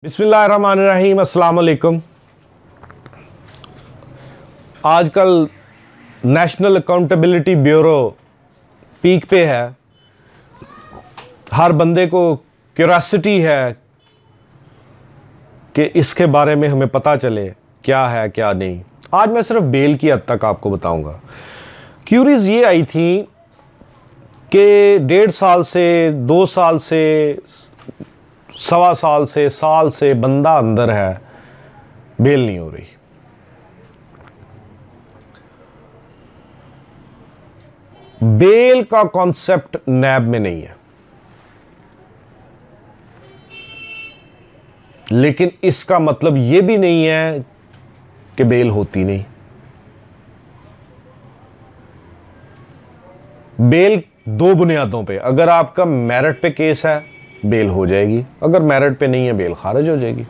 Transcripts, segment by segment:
बिस्मिल्लाहिर्रहमानिर्रहीम, अस्सलाम वालेकुम। आजकल नेशनल अकाउंटेबिलिटी ब्यूरो पीक पे है। हर बंदे को क्यूरियोसिटी है कि इसके बारे में हमें पता चले क्या है क्या नहीं। आज मैं सिर्फ बेल की हद तक आपको बताऊंगा। क्यूरीज ये आई थी कि 1.5 साल से 2 साल से 1.25 साल से साल से बंदा अंदर है, बेल नहीं हो रही। बेल का कॉन्सेप्ट नैब में नहीं है, लेकिन इसका मतलब यह भी नहीं है कि बेल होती नहीं। बेल 2 बुनियादों पे, अगर आपका मेरिट पे केस है बेल हो जाएगी, अगर मेरिट पे नहीं है बेल खारिज हो जाएगी।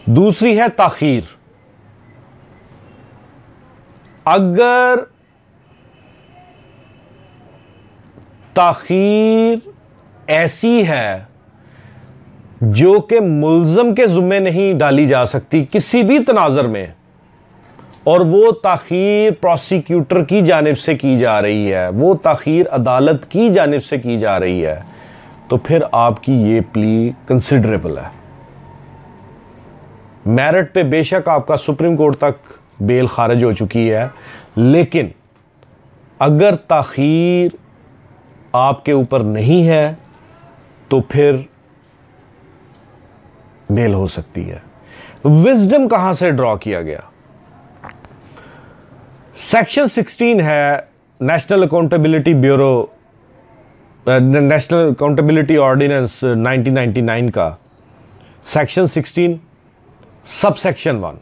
दूसरी है ताखीर। अगर ताखीर ऐसी है जो कि मुल्ज़म के ज़ुम्मे नहीं डाली जा सकती किसी भी तनाज़र में, और वो ताखीर प्रोसिक्यूटर की जानिब से की जा रही है, वो ताखीर अदालत की जानिब से की जा रही है, तो फिर आपकी ये प्ली कंसिडरेबल है। मेरिट पे बेशक आपका सुप्रीम कोर्ट तक बेल खारिज हो चुकी है, लेकिन अगर ताखीर आपके ऊपर नहीं है तो फिर बेल हो सकती है। विजडम कहां से ड्रॉ किया गया? सेक्शन 16 है national accountability bureau, national accountability ordinance 1999 का, सेक्शन 16 सब सेक्शन 1।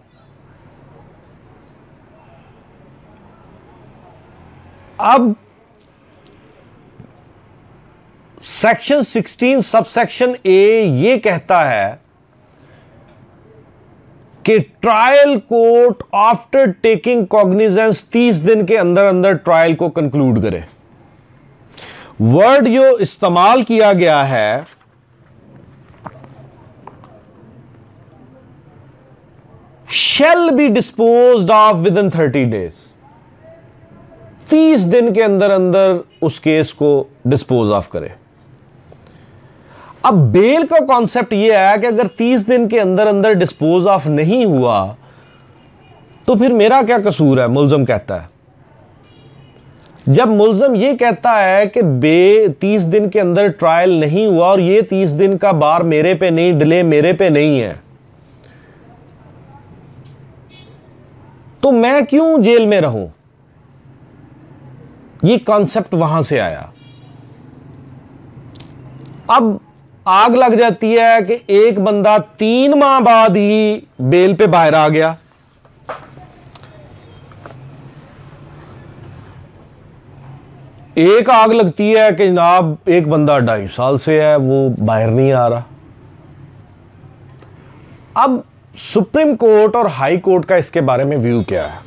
अब सेक्शन 16 सब सेक्शन ए ये कहता है कि trial court after taking cognizance 30 दिन के अंदर अंदर ट्रायल को कंक्लूड करे। वर्ड जो इस्तेमाल किया गया है shall be disposed of with in 30 days. 30 दिन के अंदर अंदर उस केस को डिस्पोज ऑफ करे। अब बेल का कॉन्सेप्ट यह है कि अगर 30 दिन के अंदर अंदर डिस्पोज ऑफ नहीं हुआ तो फिर मेरा क्या कसूर है? मुल्ज़म कहता है। जब मुल्ज़म ये कहता है कि 30 दिन के अंदर ट्रायल नहीं हुआ और ये 30 दिन का बार मेरे पे नहीं, डिले मेरे पे नहीं है, तो मैं क्यों जेल में रहूं? ये कॉन्सेप्ट वहां से आया। अब आग लग जाती है कि एक बंदा 3 माह बाद ही बेल पे बाहर आ गया। एक आग लगती है कि जनाब एक बंदा 2.5 साल से है वो बाहर नहीं आ रहा। अब सुप्रीम कोर्ट और हाई कोर्ट का इसके बारे में व्यू क्या है?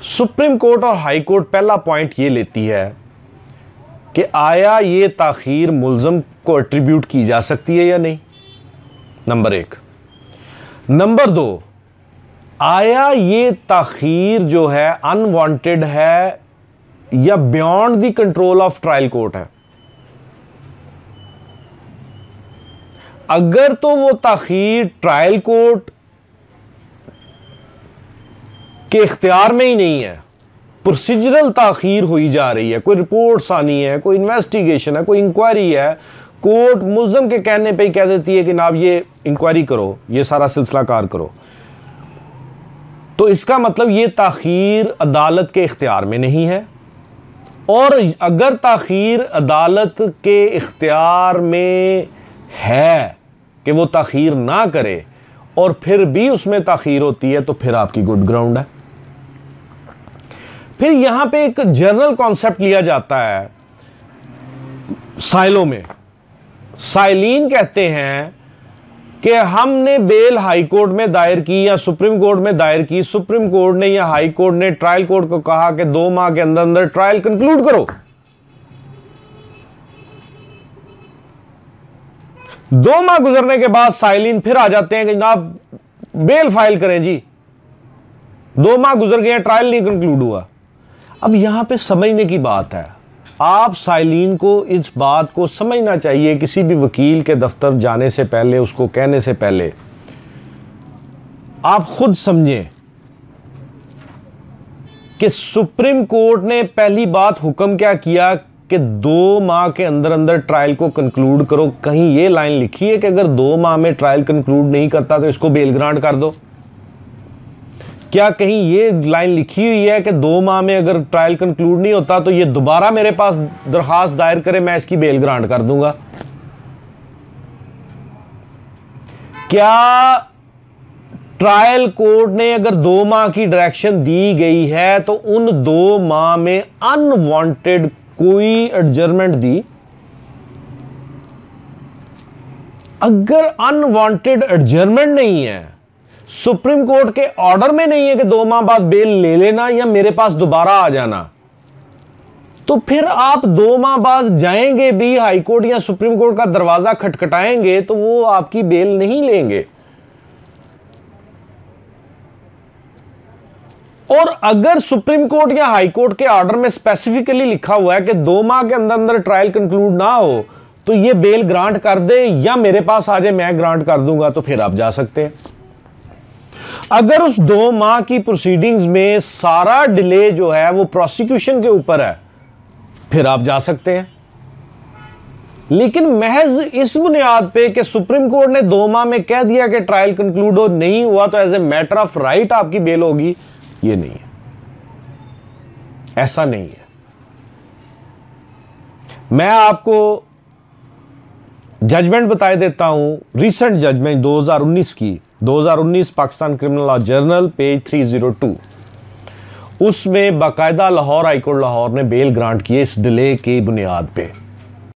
सुप्रीम कोर्ट और हाई कोर्ट पहला पॉइंट ये लेती है कि आया ये ताखीर मुल्ज़म को एट्रीब्यूट की जा सकती है या नहीं, नंबर 1। नंबर 2, आया ये ताखीर जो है अनवांटेड है या beyond the control of trial court है। अगर तो वो ताखीर ट्रायल कोर्ट के इख्तियार में ही नहीं है, प्रोसीजरल ताखीर हुई जा रही है, कोई रिपोर्ट्स आनी है, कोई इन्वेस्टिगेशन है, कोई इंक्वायरी है, कोर्ट मुल्ज़म के कहने पे ही कह देती है कि ना आप ये इंक्वायरी करो, ये सारा सिलसिला कार करो, तो इसका मतलब ये ताखीर अदालत के इख्तियार में नहीं है। और अगर ताखीर अदालत के इख्तियार में है कि वो ताखीर ना करे और फिर भी उसमें ताखीर होती है, तो फिर आपकी गुड ग्राउंड है। फिर यहां पे एक जनरल कॉन्सेप्ट लिया जाता है साइलों में। साइलीन कहते हैं कि हमने बेल हाई कोर्ट में दायर की या सुप्रीम कोर्ट में दायर की, सुप्रीम कोर्ट ने या हाई कोर्ट ने ट्रायल कोर्ट को कहा कि 2 माह के अंदर अंदर ट्रायल कंक्लूड करो। 2 माह गुजरने के बाद साइलिन फिर आ जाते हैं कि जनाब बेल फाइल करें जी, 2 माह गुजर गए, ट्रायल नहीं कंक्लूड हुआ। अब यहां पे समझने की बात है, आप साइलिन को इस बात को समझना चाहिए, किसी भी वकील के दफ्तर जाने से पहले, उसको कहने से पहले आप खुद समझें कि सुप्रीम कोर्ट ने पहली बात हुक्म क्या किया कि 2 माह के अंदर अंदर ट्रायल को कंक्लूड करो। कहीं ये लाइन लिखी है कि अगर 2 माह में ट्रायल कंक्लूड नहीं करता तो इसको बेल ग्रांट कर दो? क्या कहीं ये लाइन लिखी हुई है कि 2 माह में अगर ट्रायल कंक्लूड नहीं होता तो ये दोबारा मेरे पास दरखास्त दायर करे, मैं इसकी बेल ग्रांट कर दूंगा? क्या ट्रायल कोर्ट ने अगर 2 माह की डायरेक्शन दी गई है तो उन 2 माह में अनवांटेड कोई एडजर्नमेंट दी? अगर अनवांटेड एडजर्नमेंट नहीं है, सुप्रीम कोर्ट के ऑर्डर में नहीं है कि 2 माह बाद बेल ले लेना या मेरे पास दोबारा आ जाना, तो फिर आप 2 माह बाद जाएंगे भी हाई कोर्ट या सुप्रीम कोर्ट का दरवाजा खटखटाएंगे तो वो आपकी बेल नहीं लेंगे। और अगर सुप्रीम कोर्ट या हाई कोर्ट के ऑर्डर में स्पेसिफिकली लिखा हुआ है कि 2 माह के अंदर अंदर ट्रायल कंक्लूड ना हो तो ये बेल ग्रांट कर दे या मेरे पास आ जाए, मैं ग्रांट कर दूंगा, तो फिर आप जा सकते हैं। अगर उस 2 माह की प्रोसीडिंग्स में सारा डिले जो है वो प्रोसिक्यूशन के ऊपर है, फिर आप जा सकते हैं। लेकिन महज इस बुनियाद पे कि सुप्रीम कोर्ट ने 2 माह में कह दिया कि ट्रायल कंक्लूड हो नहीं हुआ तो as a matter of right आपकी बेल होगी, ये नहीं है, ऐसा नहीं है। मैं आपको जजमेंट बता देता हूं, रीसेंट जजमेंट 2019 की, 2019 Pakistan criminal law journal page 302, उसमें बाकायदा लाहौर हाईकोर्ट लाहौर ने बेल ग्रांट की इस डिले की बुनियाद पे।